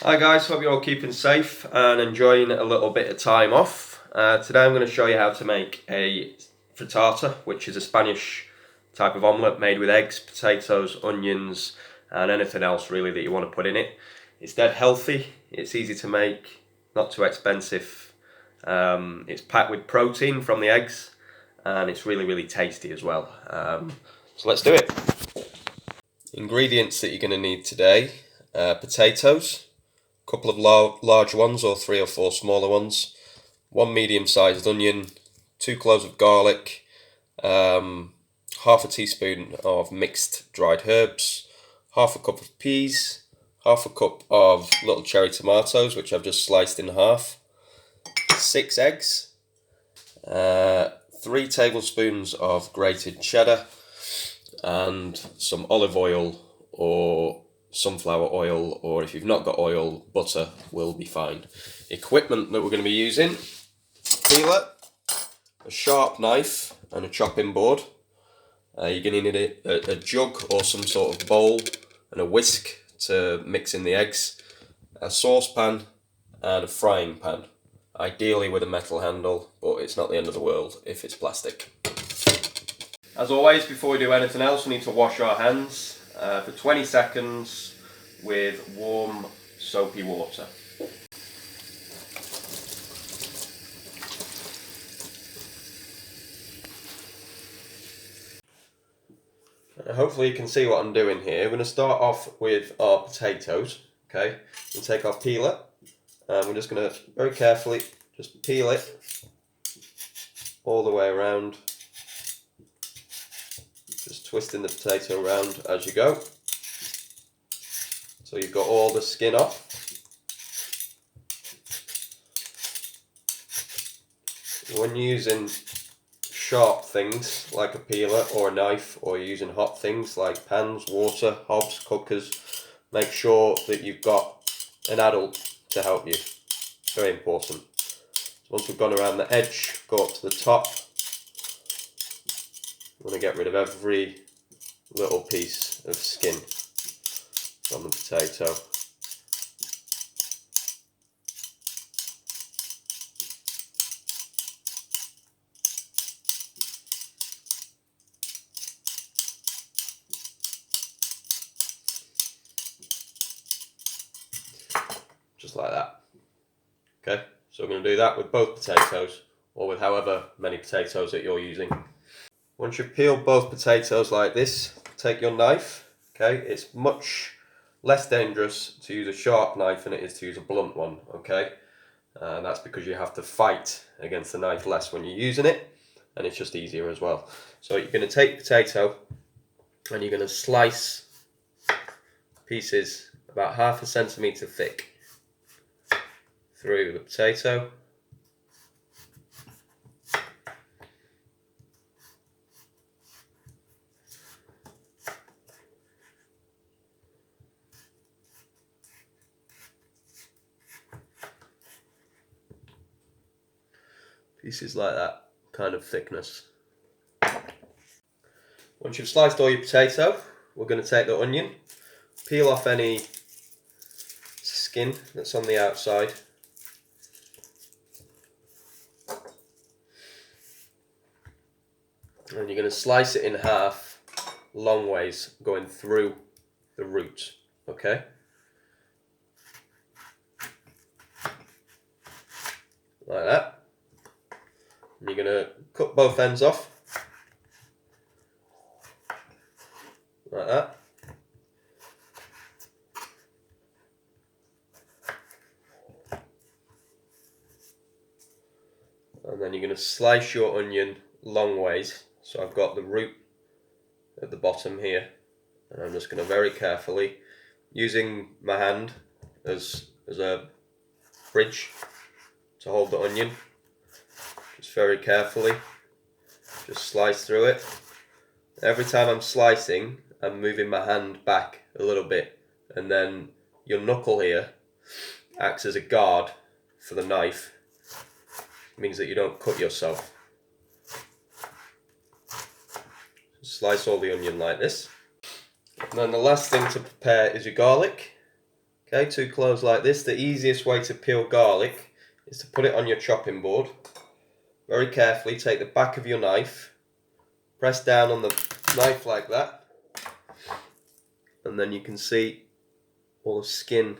Hi guys, hope you're all keeping safe and enjoying a little bit of time off. Today I'm going to show you how to make a frittata, which is a Spanish type of omelette made with eggs, potatoes, onions and anything else really that you want to put in it. It's dead healthy, it's easy to make, not too expensive. It's packed with protein from the eggs and it's really tasty as well. So let's do it. Ingredients that you're going to need today: potatoes, couple of large ones or 3 or 4 smaller ones, 1 medium-sized onion, 2 cloves of garlic, half a teaspoon of mixed dried herbs, half a cup of peas, half a cup of little cherry tomatoes which I've just sliced in half, 6 eggs, 3 tablespoons of grated cheddar, and some olive oil or sunflower oil, or if you've not got oil, butter will be fine. Equipment that we're going to be using: peeler, a sharp knife and a chopping board. You're going to need a jug or some sort of bowl and a whisk to mix in the eggs, a saucepan and a frying pan, ideally with a metal handle, but it's not the end of the world if it's plastic. As always, before we do anything else, we need to wash our hands for 20 seconds with warm soapy water. Hopefully you can see what I'm doing here. We're going to start off with our potatoes. Okay, we'll take our peeler and we're just going to very carefully just peel it all the way around, just twisting the potato around as you go, so you've got all the skin off. When you're using sharp things like a peeler or a knife, or you're using hot things like pans, water, hobs, cookers, make sure that you've got an adult to help you. Very important. Once we've gone around the edge, go up to the top. You want to get rid of every little piece of skin from the potato. Just like that. Okay, so we're going to do that with both potatoes, or with however many potatoes that you're using. Once you've peeled both potatoes like this, take your knife. Okay, it's much less dangerous to use a sharp knife than it is to use a blunt one. Okay, and that's because you have to fight against the knife less when you're using it, and it's just easier as well. So you're going to take the potato and you're going to slice pieces about 1/2 centimetre thick through the potato. Pieces like that kind of thickness. Once you've sliced all your potato, we're going to take the onion, peel off any skin that's on the outside, and you're going to slice it in half long ways going through the root. Okay, like that. And you're going to cut both ends off like that. And then you're going to slice your onion long ways. So I've got the root at the bottom here, and I'm just going to very carefully, using my hand as a bridge to hold the onion, just very carefully just slice through it. Every time I'm slicing, I'm moving my hand back a little bit, and then your knuckle here acts as a guard for the knife. It means that you don't cut yourself. Slice all the onion like this. And then the last thing to prepare is your garlic. Okay, 2 cloves like this. The easiest way to peel garlic is to put it on your chopping board. Very carefully take the back of your knife, press down on the knife like that, and then you can see all the skin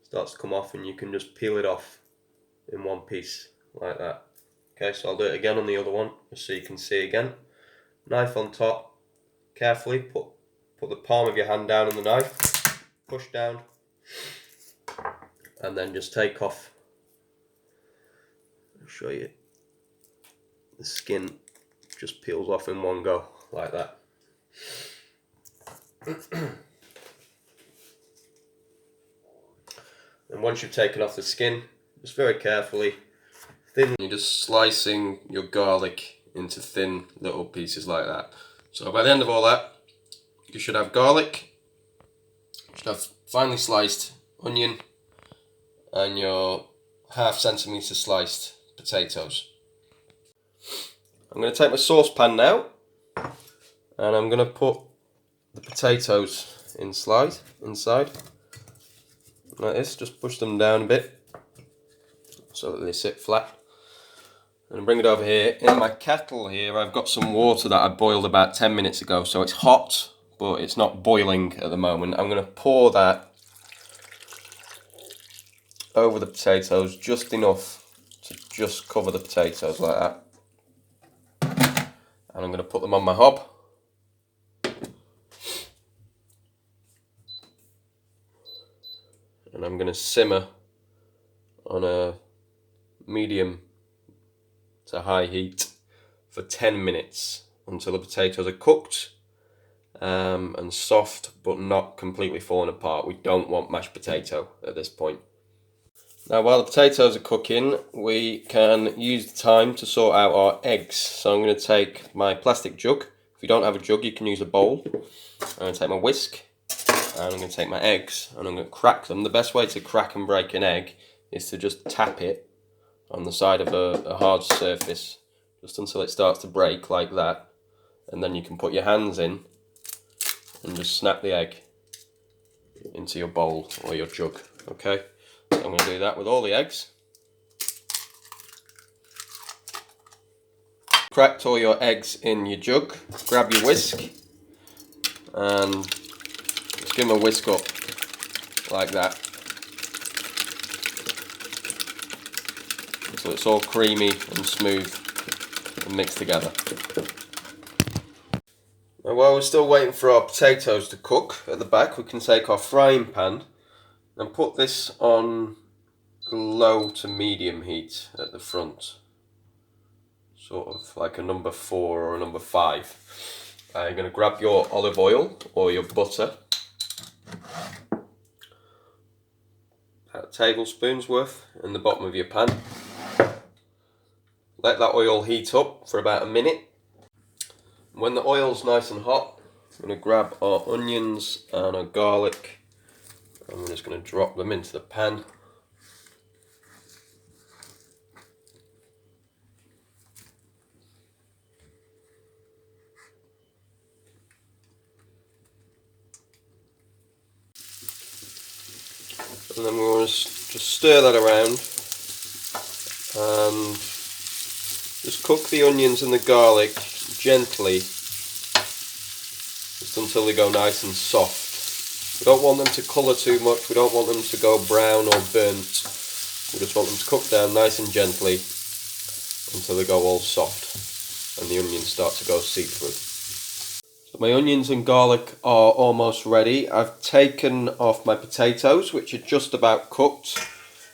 starts to come off, and you can just peel it off in one piece like that. Okay, so I'll do it again on the other one just so you can see again. Knife on top, carefully put the palm of your hand down on the knife, push down, and then just take off. I'll show you. The skin just peels off in one go like that. And once you've taken off the skin, just very carefully, you're just slicing your garlic into thin little pieces like that. So by the end of all that, you should have garlic, you should have finely sliced onion, and your 1/2 centimetre sliced potatoes. I'm going to take my saucepan now, and I'm going to put the potatoes inside like this. Just push them down a bit so that they sit flat. And bring it over here. In my kettle here, I've got some water that I boiled about 10 minutes ago, so it's hot, but it's not boiling at the moment. I'm going to pour that over the potatoes, just enough to just cover the potatoes like that. And I'm going to put them on my hob. And I'm going to simmer on a medium to high heat for 10 minutes until the potatoes are cooked and soft but not completely falling apart. We don't want mashed potato at this point. Now while the potatoes are cooking, we can use the time to sort out our eggs. So I'm going to take my plastic jug. If you don't have a jug, you can use a bowl. I'm going to take my whisk, and I'm going to take my eggs, and I'm going to crack them. The best way to crack and break an egg is to just tap it on the side of a hard surface just until it starts to break like that, and then you can put your hands in and just snap the egg into your bowl or your jug. Okay, so I'm going to do that with all the eggs. Cracked all your eggs in your jug, grab your whisk and just give them a whisk up like that so it's all creamy and smooth and mixed together. Now while we're still waiting for our potatoes to cook at the back, we can take our frying pan and put this on low to medium heat at the front, sort of like a number 4 or a number 5. You're going to grab your olive oil or your butter, about a tablespoon's worth in the bottom of your pan. Let that oil heat up for about a minute. When the oil's nice and hot, I'm going to grab our onions and our garlic, and we're just going to drop them into the pan. And then we'll just stir that around and just cook the onions and the garlic gently just until they go nice and soft. We don't want them to colour too much, we don't want them to go brown or burnt. We just want them to cook down nice and gently until they go all soft and the onions start to go see-through. So my onions and garlic are almost ready. I've taken off my potatoes, which are just about cooked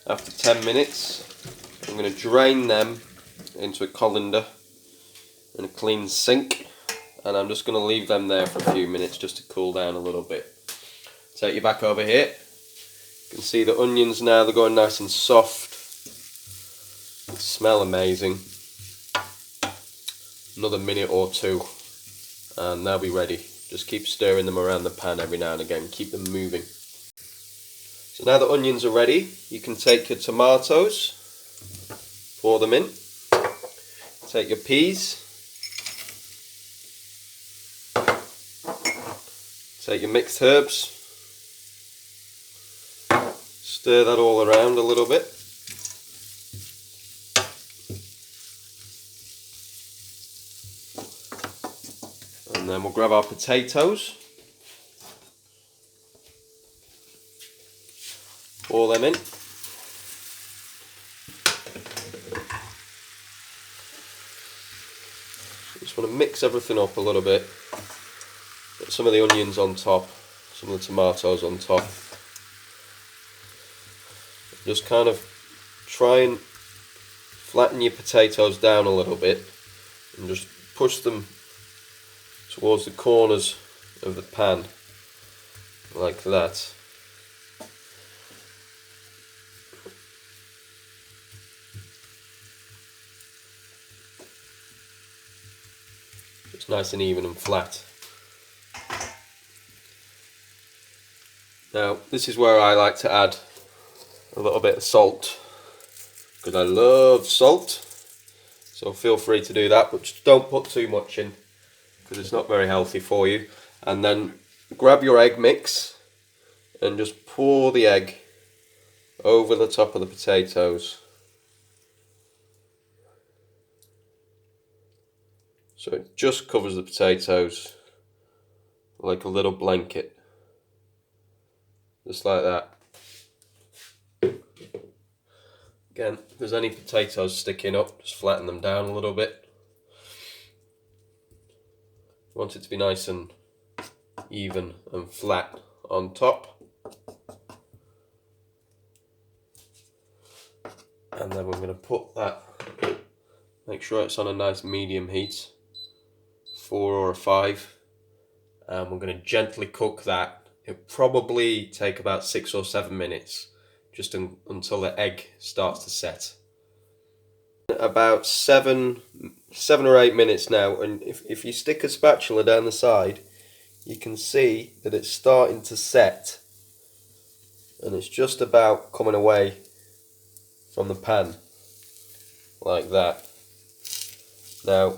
after 10 minutes. I'm going to drain them into a colander and a clean sink, and I'm just going to leave them there for a few minutes just to cool down a little bit. Take you back over here. You can see the onions now, they're going nice and soft. They smell amazing. Another minute or two and they'll be ready. Just keep stirring them around the pan every now and again, keep them moving. So now the onions are ready, you can take your tomatoes, pour them in, take your peas, take your mixed herbs, stir that all around a little bit. And then we'll grab our potatoes, pour them in. Just want to mix everything up a little bit. Put some of the onions on top, some of the tomatoes on top. Just kind of try and flatten your potatoes down a little bit and just push them towards the corners of the pan, like that. It's nice and even and flat. Now this is where I like to add a little bit of salt, because I love salt, so feel free to do that, but just don't put too much in because it's not very healthy for you. And then grab your egg mix and just pour the egg over the top of the potatoes, so it just covers the potatoes like a little blanket, just like that. Again, if there's any potatoes sticking up, just flatten them down a little bit. You want it to be nice and even and flat on top. And then we're going to put that, make sure it's on a nice medium heat, 4 or 5, and we're going to gently cook that. It'll probably take about 6 or 7 minutes, just until the egg starts to set. About 7 or 8 minutes now, and if you stick a spatula down the side, you can see that it's starting to set, and it's just about coming away from the pan, like that. Now,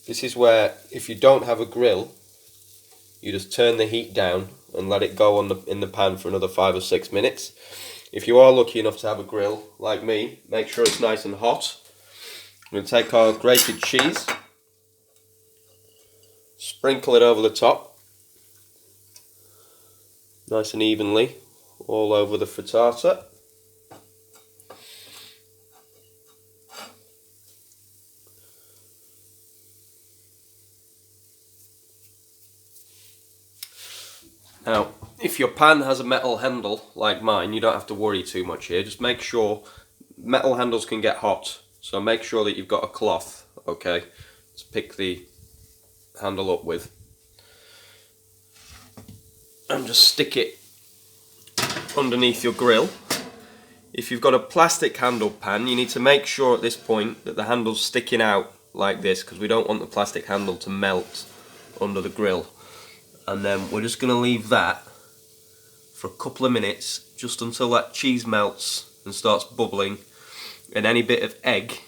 this is where, if you don't have a grill, you just turn the heat down and let it go in the pan for another 5 or 6 minutes. If you are lucky enough to have a grill, like me, make sure it's nice and hot. We're going to take our grated cheese, sprinkle it over the top, nice and evenly, all over the frittata. Now, if your pan has a metal handle like mine, you don't have to worry too much here. Just make sure, metal handles can get hot, so make sure that you've got a cloth, okay, to pick the handle up with. And just stick it underneath your grill. If you've got a plastic handle pan, you need to make sure at this point that the handle's sticking out like this, because we don't want the plastic handle to melt under the grill. And then we're just going to leave that for a couple of minutes, just until that cheese melts and starts bubbling, and any bit of egg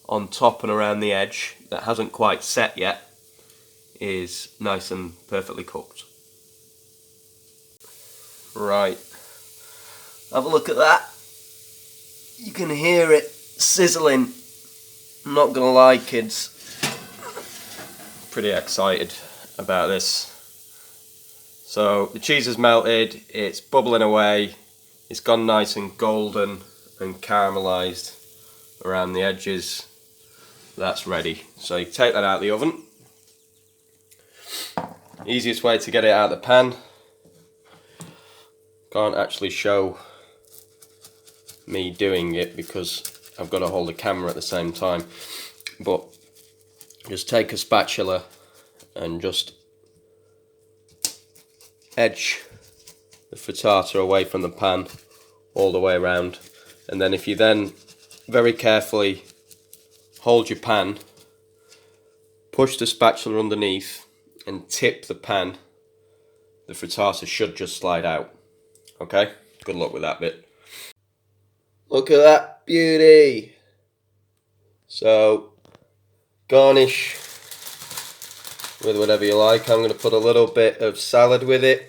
on top and around the edge that hasn't quite set yet is nice and perfectly cooked. Right, have a look at that. You can hear it sizzling. I'm not gonna lie, kids, pretty excited about this. So the cheese has melted, it's bubbling away, it's gone nice and golden and caramelised around the edges. That's ready. So you take that out of the oven. Easiest way to get it out of the pan. Can't actually show me doing it because I've got to hold the camera at the same time. But just take a spatula and just edge the frittata away from the pan all the way around, and then if you then very carefully hold your pan, push the spatula underneath and tip the pan, the frittata should just slide out. Okay, good luck with that bit. Look at that beauty. So garnish with whatever you like. I'm going to put a little bit of salad with it.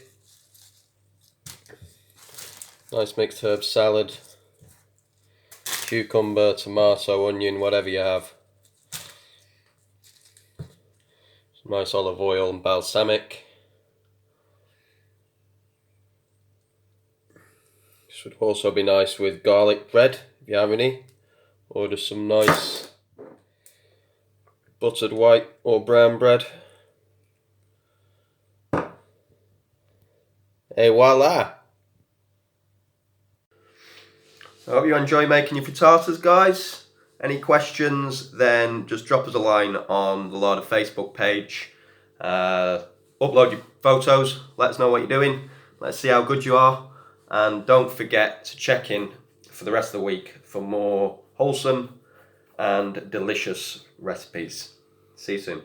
Nice mixed herb salad. Cucumber, tomato, onion, whatever you have. Some nice olive oil and balsamic. This would also be nice with garlic bread, if you have any. Or just some nice buttered white or brown bread. Et voila! I hope you enjoy making your frittatas, guys. Any questions, then just drop us a line on the Larder Facebook page. Upload your photos, let us know what you're doing. Let's see how good you are. And don't forget to check in for the rest of the week for more wholesome and delicious recipes. See you soon.